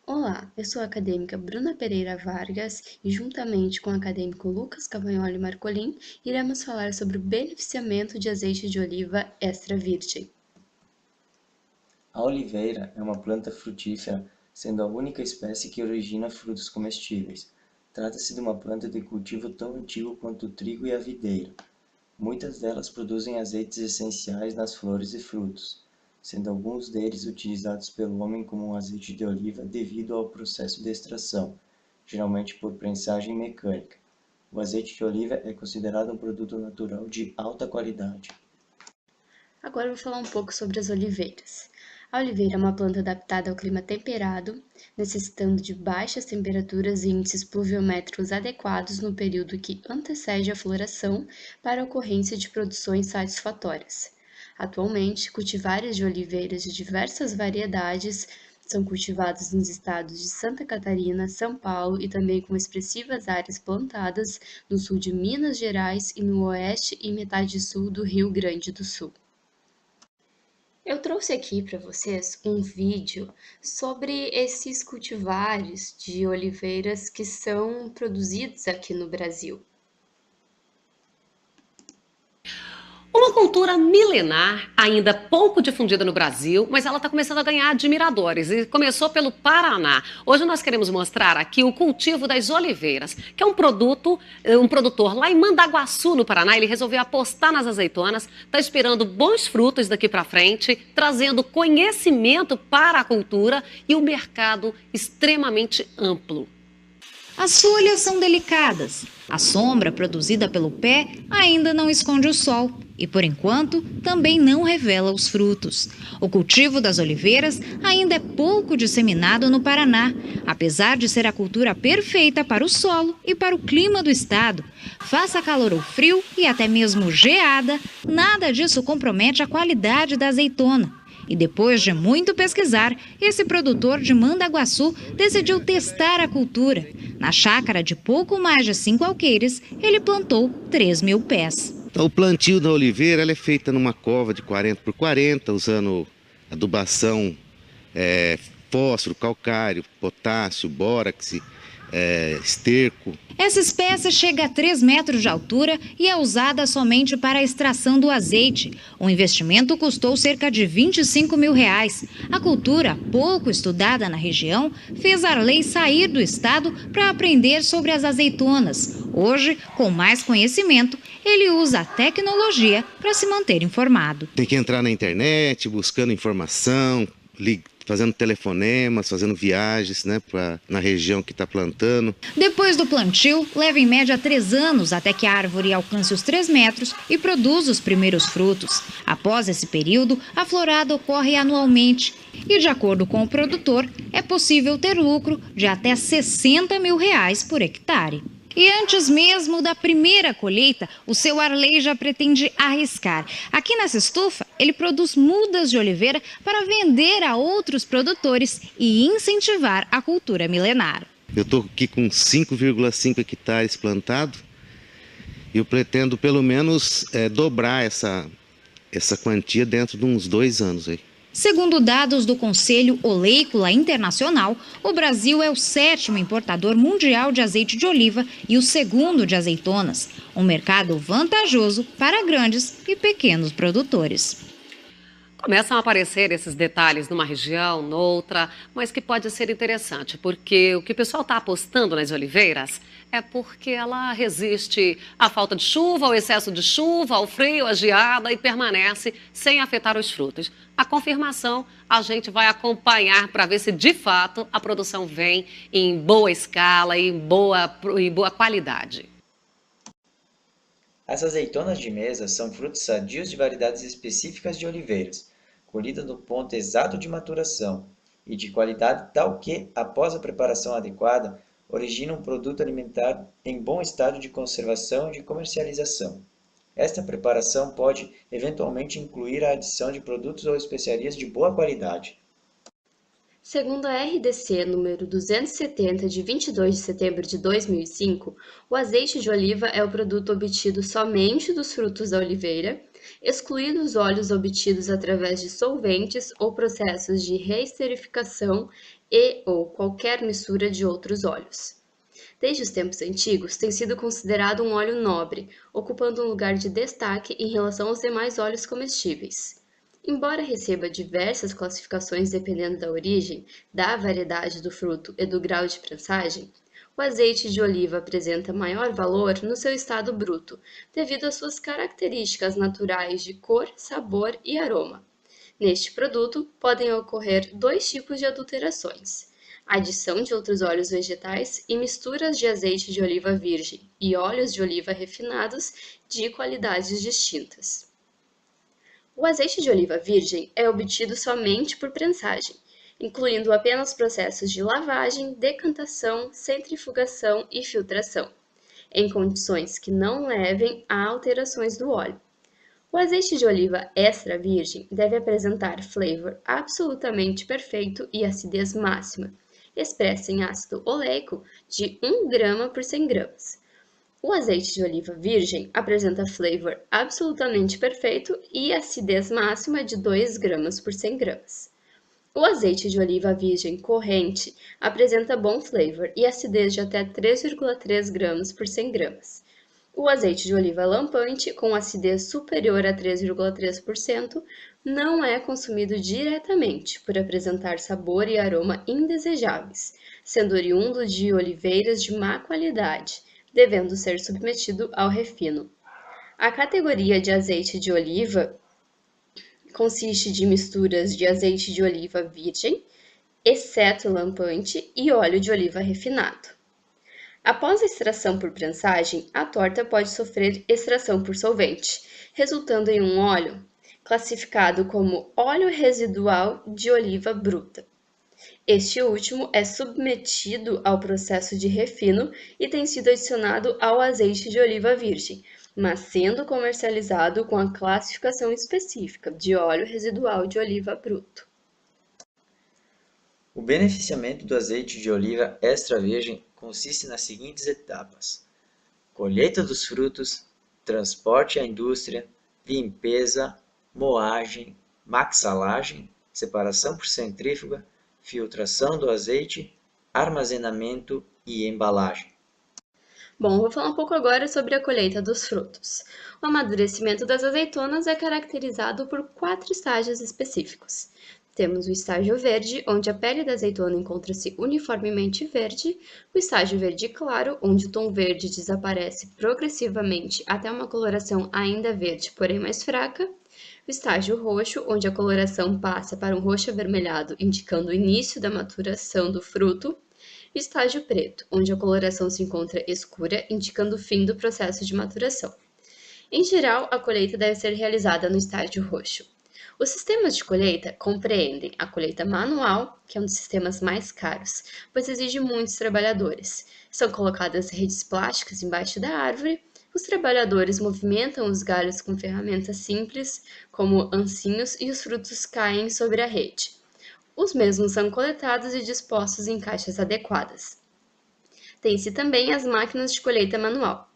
Olá, eu sou a acadêmica Bruna Pereira Vargas e, juntamente com o acadêmico Lucas Cavagnoli Marcolin, iremos falar sobre o beneficiamento de azeite de oliva extra virgem. A oliveira é uma planta frutífera, sendo a única espécie que origina frutos comestíveis. Trata-se de uma planta de cultivo tão antigo quanto o trigo e a videira. Muitas delas produzem azeites essenciais nas flores e frutos, sendo alguns deles utilizados pelo homem como um azeite de oliva devido ao processo de extração, geralmente por prensagem mecânica. O azeite de oliva é considerado um produto natural de alta qualidade. Agora eu vou falar um pouco sobre as oliveiras. A oliveira é uma planta adaptada ao clima temperado, necessitando de baixas temperaturas e índices pluviométricos adequados no período que antecede a floração para a ocorrência de produções satisfatórias. Atualmente, cultivares de oliveiras de diversas variedades são cultivados nos estados de Santa Catarina, São Paulo e também com expressivas áreas plantadas no sul de Minas Gerais e no oeste e metade sul do Rio Grande do Sul. Eu trouxe aqui para vocês um vídeo sobre esses cultivares de oliveiras que são produzidos aqui no Brasil. Uma cultura milenar, ainda pouco difundida no Brasil, mas ela está começando a ganhar admiradores e começou pelo Paraná. Hoje nós queremos mostrar aqui o cultivo das oliveiras, que é um produtor lá em Mandaguaçu, no Paraná. Ele resolveu apostar nas azeitonas, está esperando bons frutos daqui para frente, trazendo conhecimento para a cultura e o mercado extremamente amplo. As folhas são delicadas. A sombra produzida pelo pé ainda não esconde o sol e, por enquanto, também não revela os frutos. O cultivo das oliveiras ainda é pouco disseminado no Paraná, apesar de ser a cultura perfeita para o solo e para o clima do estado. Faça calor ou frio e até mesmo geada, nada disso compromete a qualidade da azeitona. E depois de muito pesquisar, esse produtor de Mandaguaçu decidiu testar a cultura. Na chácara de pouco mais de 5 alqueires, ele plantou 3.000 pés. Então, o plantio da oliveira ela é feita numa cova de 40 por 40, usando adubação, fósforo, calcário, potássio, bórax, esterco. Essa espécie chega a 3 metros de altura e é usada somente para a extração do azeite. O investimento custou cerca de R$ 25.000. A cultura, pouco estudada na região, fez Arley sair do estado para aprender sobre as azeitonas. Hoje, com mais conhecimento, ele usa a tecnologia para se manter informado. Tem que entrar na internet, buscando informação, fazendo telefonemas, fazendo viagens, na região que está plantando. Depois do plantio, leva em média 3 anos até que a árvore alcance os 3 metros e produza os primeiros frutos. Após esse período, a florada ocorre anualmente e, de acordo com o produtor, é possível ter lucro de até R$ 60.000 por hectare. E antes mesmo da primeira colheita, o seu Arley já pretende arriscar. Aqui nessa estufa, ele produz mudas de oliveira para vender a outros produtores e incentivar a cultura milenar. Eu estou aqui com 5,5 hectares plantado e eu pretendo pelo menos dobrar essa quantia dentro de uns 2 anos aí. Segundo dados do Conselho Oleícola Internacional, o Brasil é o 7º importador mundial de azeite de oliva e o 2º de azeitonas, um mercado vantajoso para grandes e pequenos produtores. Começam a aparecer esses detalhes numa região, noutra, mas que pode ser interessante, porque o que o pessoal está apostando nas oliveiras é porque ela resiste à falta de chuva, ao excesso de chuva, ao frio, à geada e permanece sem afetar os frutos. A confirmação a gente vai acompanhar para ver se de fato a produção vem em boa escala e em boa qualidade. As azeitonas de mesa são frutos sadios de variedades específicas de oliveiras, colhidas no ponto exato de maturação e de qualidade tal que, após a preparação adequada, origina um produto alimentar em bom estado de conservação e de comercialização. Esta preparação pode, eventualmente, incluir a adição de produtos ou especiarias de boa qualidade. Segundo a RDC número 270 de 22 de setembro de 2005, o azeite de oliva é o produto obtido somente dos frutos da oliveira, excluindo os óleos obtidos através de solventes ou processos de reesterificação e ou qualquer mistura de outros óleos. Desde os tempos antigos, tem sido considerado um óleo nobre, ocupando um lugar de destaque em relação aos demais óleos comestíveis. Embora receba diversas classificações dependendo da origem, da variedade do fruto e do grau de prensagem, o azeite de oliva apresenta maior valor no seu estado bruto, devido às suas características naturais de cor, sabor e aroma. Neste produto, podem ocorrer dois tipos de adulterações: adição de outros óleos vegetais e misturas de azeite de oliva virgem e óleos de oliva refinados de qualidades distintas. O azeite de oliva virgem é obtido somente por prensagem, incluindo apenas processos de lavagem, decantação, centrifugação e filtração, em condições que não levem a alterações do óleo. O azeite de oliva extra virgem deve apresentar flavor absolutamente perfeito e acidez máxima, expressa em ácido oleico de 1 grama por 100 gramas. O azeite de oliva virgem apresenta flavor absolutamente perfeito e acidez máxima de 2 gramas por 100 gramas. O azeite de oliva virgem corrente apresenta bom flavor e acidez de até 3,3 gramas por 100 gramas. O azeite de oliva lampante, com acidez superior a 3,3%, não é consumido diretamente por apresentar sabor e aroma indesejáveis, sendo oriundo de oliveiras de má qualidade, devendo ser submetido ao refino. A categoria de azeite de oliva consiste de misturas de azeite de oliva virgem, exceto lampante, e óleo de oliva refinado. Após a extração por prensagem, a torta pode sofrer extração por solvente, resultando em um óleo classificado como óleo residual de oliva bruta. Este último é submetido ao processo de refino e tem sido adicionado ao azeite de oliva virgem, mas sendo comercializado com a classificação específica de óleo residual de oliva bruto. O beneficiamento do azeite de oliva extra virgem consiste nas seguintes etapas: colheita dos frutos, transporte à indústria, limpeza, moagem, maxalagem, separação por centrífuga, filtração do azeite, armazenamento e embalagem. Bom, vou falar um pouco agora sobre a colheita dos frutos. O amadurecimento das azeitonas é caracterizado por 4 estágios específicos. Temos o estágio verde, onde a pele da azeitona encontra-se uniformemente verde, o estágio verde claro, onde o tom verde desaparece progressivamente até uma coloração ainda verde, porém mais fraca, o estágio roxo, onde a coloração passa para um roxo avermelhado, indicando o início da maturação do fruto, e o estágio preto, onde a coloração se encontra escura, indicando o fim do processo de maturação. Em geral, a colheita deve ser realizada no estágio roxo. Os sistemas de colheita compreendem a colheita manual, que é um dos sistemas mais caros, pois exige muitos trabalhadores. São colocadas redes plásticas embaixo da árvore, os trabalhadores movimentam os galhos com ferramentas simples, como ancinhos, e os frutos caem sobre a rede. Os mesmos são coletados e dispostos em caixas adequadas. Tem-se também as máquinas de colheita manual.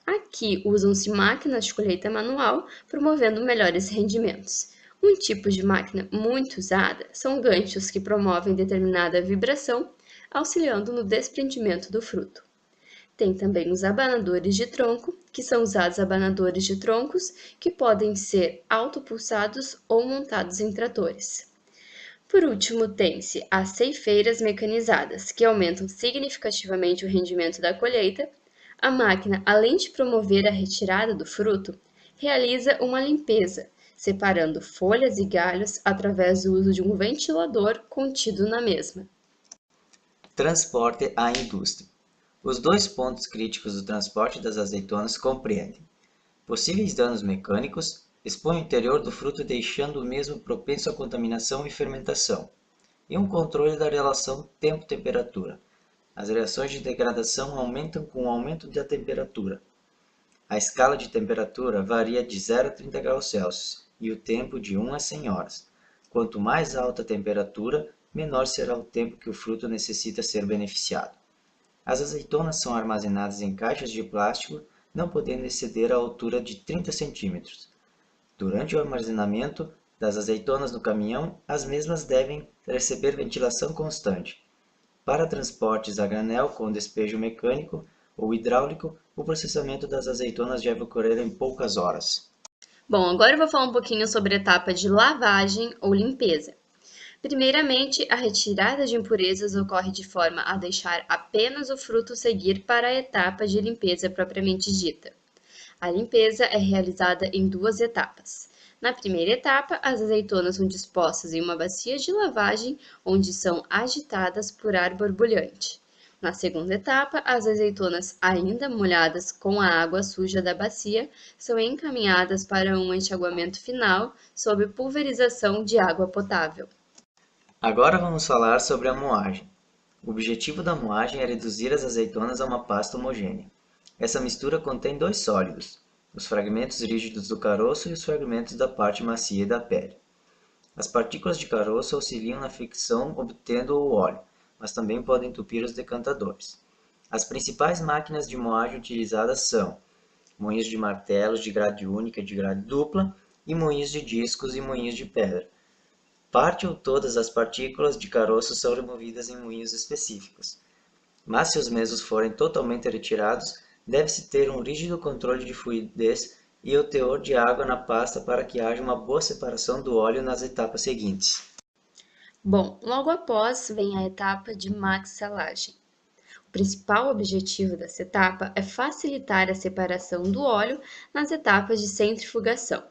Aqui usam-se máquinas de colheita manual, promovendo melhores rendimentos. Um tipo de máquina muito usada são ganchos que promovem determinada vibração, auxiliando no desprendimento do fruto. Tem também os abanadores de tronco, que são usados abanadores de troncos que podem ser autopulsados ou montados em tratores. Por último, tem-se as ceifeiras mecanizadas, que aumentam significativamente o rendimento da colheita. A máquina, além de promover a retirada do fruto, realiza uma limpeza, separando folhas e galhos através do uso de um ventilador contido na mesma. Transporte à indústria. Os 2 pontos críticos do transporte das azeitonas compreendem: possíveis danos mecânicos, expõe o interior do fruto deixando o mesmo propenso à contaminação e fermentação, e um controle da relação tempo-temperatura. As reações de degradação aumentam com o aumento da temperatura. A escala de temperatura varia de 0 a 30 graus Celsius e o tempo de 1 a 100 horas. Quanto mais alta a temperatura, menor será o tempo que o fruto necessita ser beneficiado. As azeitonas são armazenadas em caixas de plástico, não podendo exceder a altura de 30 centímetros. Durante o armazenamento das azeitonas no caminhão, as mesmas devem receber ventilação constante. Para transportes a granel com despejo mecânico ou hidráulico, o processamento das azeitonas deve ocorrer em poucas horas. Bom, agora eu vou falar um pouquinho sobre a etapa de lavagem ou limpeza. Primeiramente, a retirada de impurezas ocorre de forma a deixar apenas o fruto seguir para a etapa de limpeza propriamente dita. A limpeza é realizada em 2 etapas. Na primeira etapa, as azeitonas são dispostas em uma bacia de lavagem, onde são agitadas por ar borbulhante. Na segunda etapa, as azeitonas, ainda molhadas com a água suja da bacia, são encaminhadas para um enxaguamento final sob pulverização de água potável. Agora vamos falar sobre a moagem. O objetivo da moagem é reduzir as azeitonas a uma pasta homogênea. Essa mistura contém 2 sólidos, os fragmentos rígidos do caroço e os fragmentos da parte macia da pele. As partículas de caroço auxiliam na fricção obtendo o óleo, mas também podem entupir os decantadores. As principais máquinas de moagem utilizadas são moinhos de martelos de grade única e de grade dupla e moinhos de discos e moinhos de pedra. Parte ou todas as partículas de caroço são removidas em moinhos específicos. Mas se os mesmos forem totalmente retirados, deve-se ter um rígido controle de fluidez e o teor de água na pasta para que haja uma boa separação do óleo nas etapas seguintes. Bom, logo após vem a etapa de maxilagem. O principal objetivo dessa etapa é facilitar a separação do óleo nas etapas de centrifugação.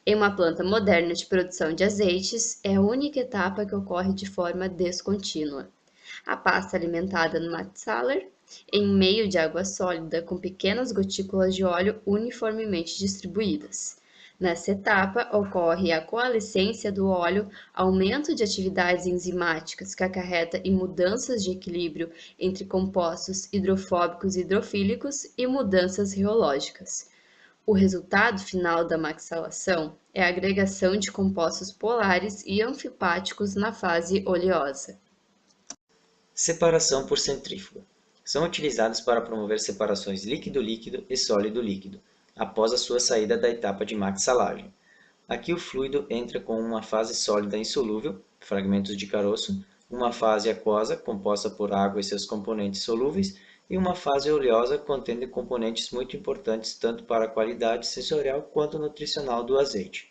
Em uma planta moderna de produção de azeites, é a única etapa que ocorre de forma descontínua. A pasta alimentada no maxiller em meio de água sólida com pequenas gotículas de óleo uniformemente distribuídas. Nessa etapa, ocorre a coalescência do óleo, aumento de atividades enzimáticas que acarreta em mudanças de equilíbrio entre compostos hidrofóbicos e hidrofílicos e mudanças riológicas. O resultado final da maxilação é a agregação de compostos polares e anfipáticos na fase oleosa. Separação por centrífuga. São utilizados para promover separações líquido-líquido e sólido-líquido, após a sua saída da etapa de maxilagem. Aqui o fluido entra com uma fase sólida insolúvel, fragmentos de caroço, uma fase aquosa, composta por água e seus componentes solúveis, e uma fase oleosa contendo componentes muito importantes tanto para a qualidade sensorial quanto nutricional do azeite.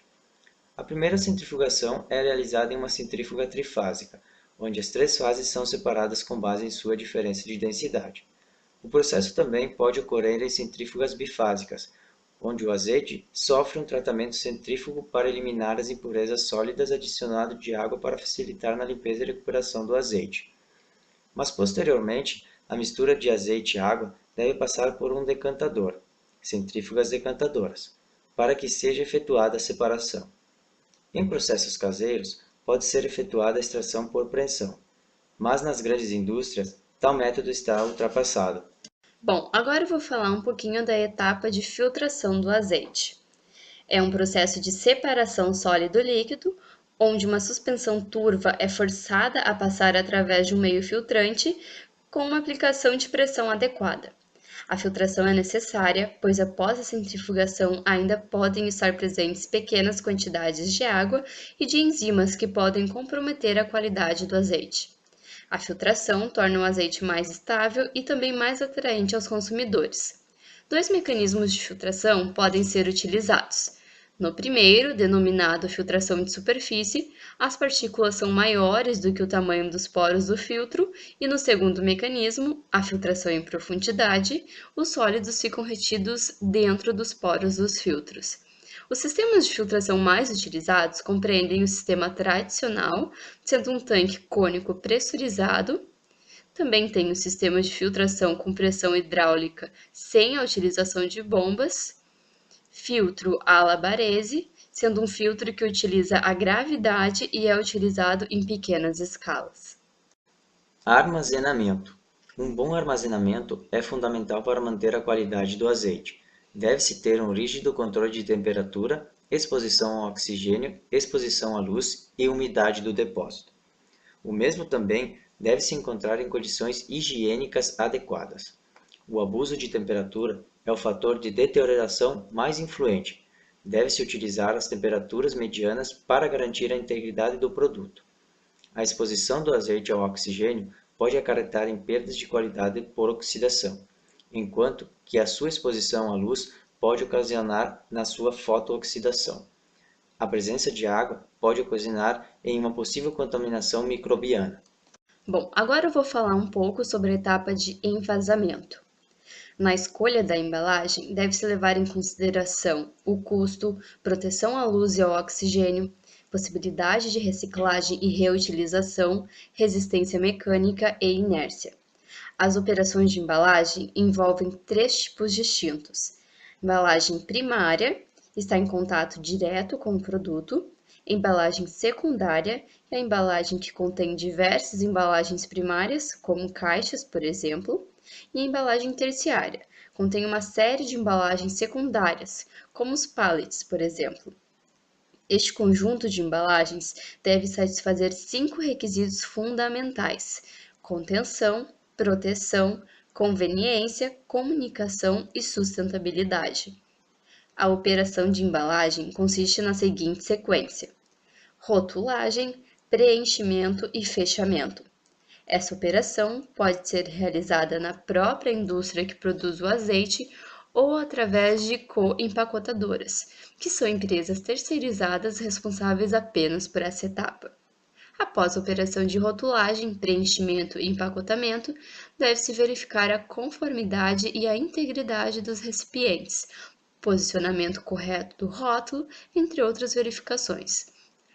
A primeira centrifugação é realizada em uma centrífuga trifásica, onde as 3 fases são separadas com base em sua diferença de densidade. O processo também pode ocorrer em centrífugas bifásicas, onde o azeite sofre um tratamento centrífugo para eliminar as impurezas sólidas adicionado de água para facilitar na limpeza e recuperação do azeite. Mas posteriormente, a mistura de azeite e água deve passar por um decantador, centrífugas decantadoras, para que seja efetuada a separação. Em processos caseiros, pode ser efetuada a extração por preensão, mas nas grandes indústrias, tal método está ultrapassado. Bom, agora eu vou falar um pouquinho da etapa de filtração do azeite. É um processo de separação sólido-líquido, onde uma suspensão turva é forçada a passar através de um meio filtrante com uma aplicação de pressão adequada. A filtração é necessária, pois após a centrifugação ainda podem estar presentes pequenas quantidades de água e de enzimas que podem comprometer a qualidade do azeite. A filtração torna o azeite mais estável e também mais atraente aos consumidores. 2 mecanismos de filtração podem ser utilizados. No primeiro, denominado filtração de superfície, as partículas são maiores do que o tamanho dos poros do filtro, e no segundo mecanismo, a filtração em profundidade, os sólidos ficam retidos dentro dos poros dos filtros. Os sistemas de filtração mais utilizados compreendem o sistema tradicional, sendo um tanque cônico pressurizado. Também tem o sistema de filtração com pressão hidráulica sem a utilização de bombas, filtro à Barese, sendo um filtro que utiliza a gravidade e é utilizado em pequenas escalas. Armazenamento. Um bom armazenamento é fundamental para manter a qualidade do azeite. Deve-se ter um rígido controle de temperatura, exposição ao oxigênio, exposição à luz e umidade do depósito. O mesmo também deve se encontrar em condições higiênicas adequadas. O abuso de temperatura é o fator de deterioração mais influente. Deve-se utilizar as temperaturas medianas para garantir a integridade do produto. A exposição do azeite ao oxigênio pode acarretar em perdas de qualidade por oxidação, enquanto que a sua exposição à luz pode ocasionar na sua fotooxidação. A presença de água pode ocasionar em uma possível contaminação microbiana. Bom, agora eu vou falar um pouco sobre a etapa de envasamento. Na escolha da embalagem, deve-se levar em consideração o custo, proteção à luz e ao oxigênio, possibilidade de reciclagem e reutilização, resistência mecânica e inércia. As operações de embalagem envolvem 3 tipos distintos. Embalagem primária está em contato direto com o produto. Embalagem secundária é a embalagem que contém diversas embalagens primárias, como caixas, por exemplo. E a embalagem terciária contém uma série de embalagens secundárias, como os pallets, por exemplo. Este conjunto de embalagens deve satisfazer 5 requisitos fundamentais: contenção, proteção, conveniência, comunicação e sustentabilidade. A operação de embalagem consiste na seguinte sequência: rotulagem, preenchimento e fechamento. Essa operação pode ser realizada na própria indústria que produz o azeite ou através de co-empacotadoras, que são empresas terceirizadas responsáveis apenas por essa etapa. Após a operação de rotulagem, preenchimento e empacotamento, deve-se verificar a conformidade e a integridade dos recipientes, posicionamento correto do rótulo, entre outras verificações.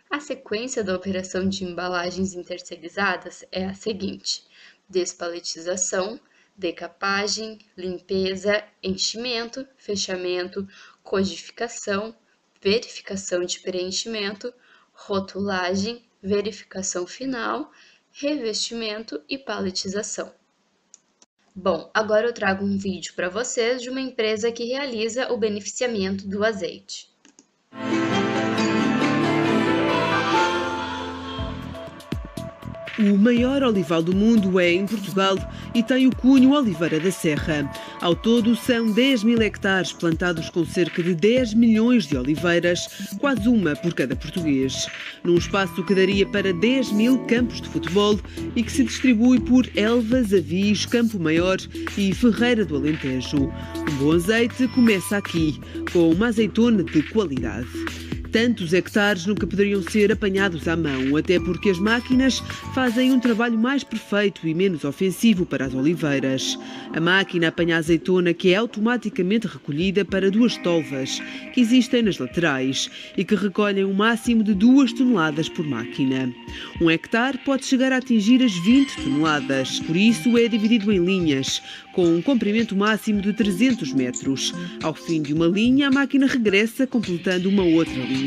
A sequência da operação de embalagens terceirizadas é a seguinte: despaletização, decapagem, limpeza, enchimento, fechamento, codificação, verificação de preenchimento, rotulagem, verificação final, revestimento e paletização. Bom, agora eu trago um vídeo para vocês de uma empresa que realiza o beneficiamento do azeite. O maior olival do mundo é em Portugal e tem o cunho Oliveira da Serra. Ao todo, são 10.000 hectares plantados com cerca de 10 milhões de oliveiras, quase uma por cada português. Num espaço que daria para 10.000 campos de futebol e que se distribui por Elvas, Avis, Campo Maior e Ferreira do Alentejo. Um bom azeite começa aqui, com uma azeitona de qualidade. Tantos hectares nunca poderiam ser apanhados à mão, até porque as máquinas fazem um trabalho mais perfeito e menos ofensivo para as oliveiras. A máquina apanha a azeitona, que é automaticamente recolhida para 2 tolvas, que existem nas laterais e que recolhem um máximo de 2 toneladas por máquina. Um hectare pode chegar a atingir as 20 toneladas, por isso é dividido em linhas, com um comprimento máximo de 300 metros. Ao fim de uma linha, a máquina regressa, completando uma outra linha.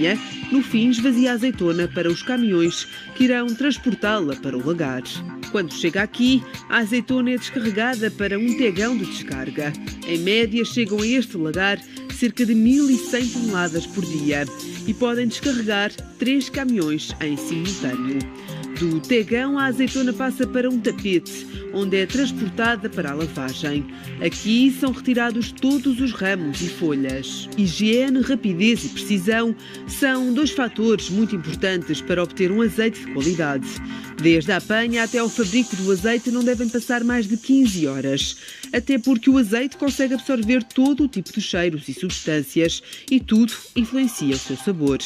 No fim, esvazia a azeitona para os caminhões que irão transportá-la para o lagar. Quando chega aqui, a azeitona é descarregada para um tegão de descarga. Em média, chegam a este lagar cerca de 1.100 toneladas por dia e podem descarregar 3 caminhões em simultâneo. Do tegão, a azeitona passa para um tapete, onde é transportada para a lavagem. Aqui são retirados todos os ramos e folhas. Higiene, rapidez e precisão são 2 fatores muito importantes para obter um azeite de qualidade. Desde a apanha até ao fabrico do azeite não devem passar mais de 15 horas, até porque o azeite consegue absorver todo o tipo de cheiros e substâncias e tudo influencia o seu sabor.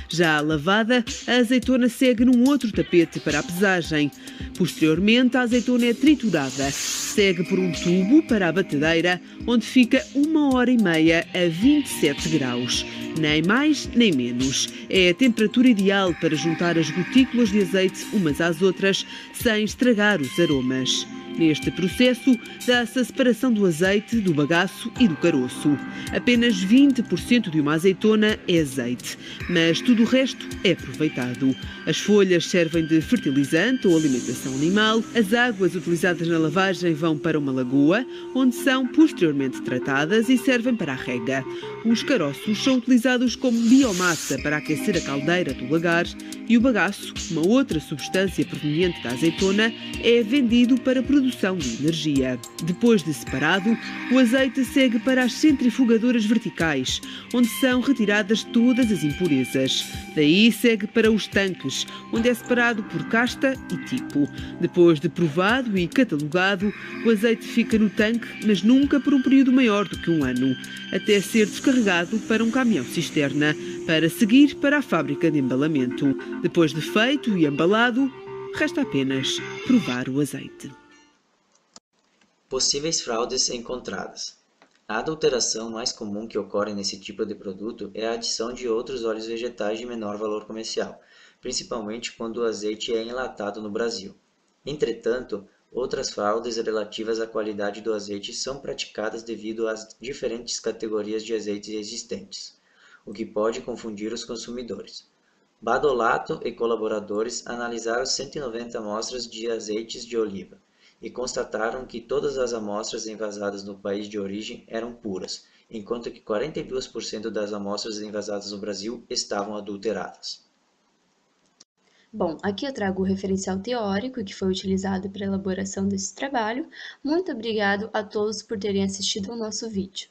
Já a lavada, a azeitona segue num outro tapete para a pesagem. Posteriormente, a azeitona é triturada, segue por um tubo para a batedeira, onde fica 1h30 a 27 graus. Nem mais, nem menos. É a temperatura ideal para juntar as gotículas de azeite umas às outras, sem estragar os aromas. Neste processo, dá-se a separação do azeite, do bagaço e do caroço. Apenas 20% de uma azeitona é azeite, mas tudo o resto é aproveitado. As folhas servem de fertilizante ou alimentação animal, as águas utilizadas na lavagem vão para uma lagoa, onde são posteriormente tratadas e servem para a rega. Os caroços são utilizados como biomassa para aquecer a caldeira do lagar e o bagaço, uma outra substância proveniente da azeitona, é vendido para a produção de energia. Depois de separado, o azeite segue para as centrifugadoras verticais, onde são retiradas todas as impurezas. Daí segue para os tanques, onde é separado por casta e tipo. Depois de provado e catalogado, o azeite fica no tanque, mas nunca por um período maior do que um ano, até ser descarregado para um caminhão-cisterna, para seguir para a fábrica de embalamento. Depois de feito e embalado, resta apenas provar o azeite. Possíveis fraudes encontradas. A adulteração mais comum que ocorre nesse tipo de produto é a adição de outros óleos vegetais de menor valor comercial, principalmente quando o azeite é enlatado no Brasil. Entretanto, outras fraudes relativas à qualidade do azeite são praticadas devido às diferentes categorias de azeites existentes, o que pode confundir os consumidores. Badolato e colaboradores analisaram 190 amostras de azeites de oliva e constataram que todas as amostras envasadas no país de origem eram puras, enquanto que 42% das amostras envasadas no Brasil estavam adulteradas. Bom, aqui eu trago o referencial teórico que foi utilizado para a elaboração desse trabalho. Muito obrigado a todos por terem assistido ao nosso vídeo.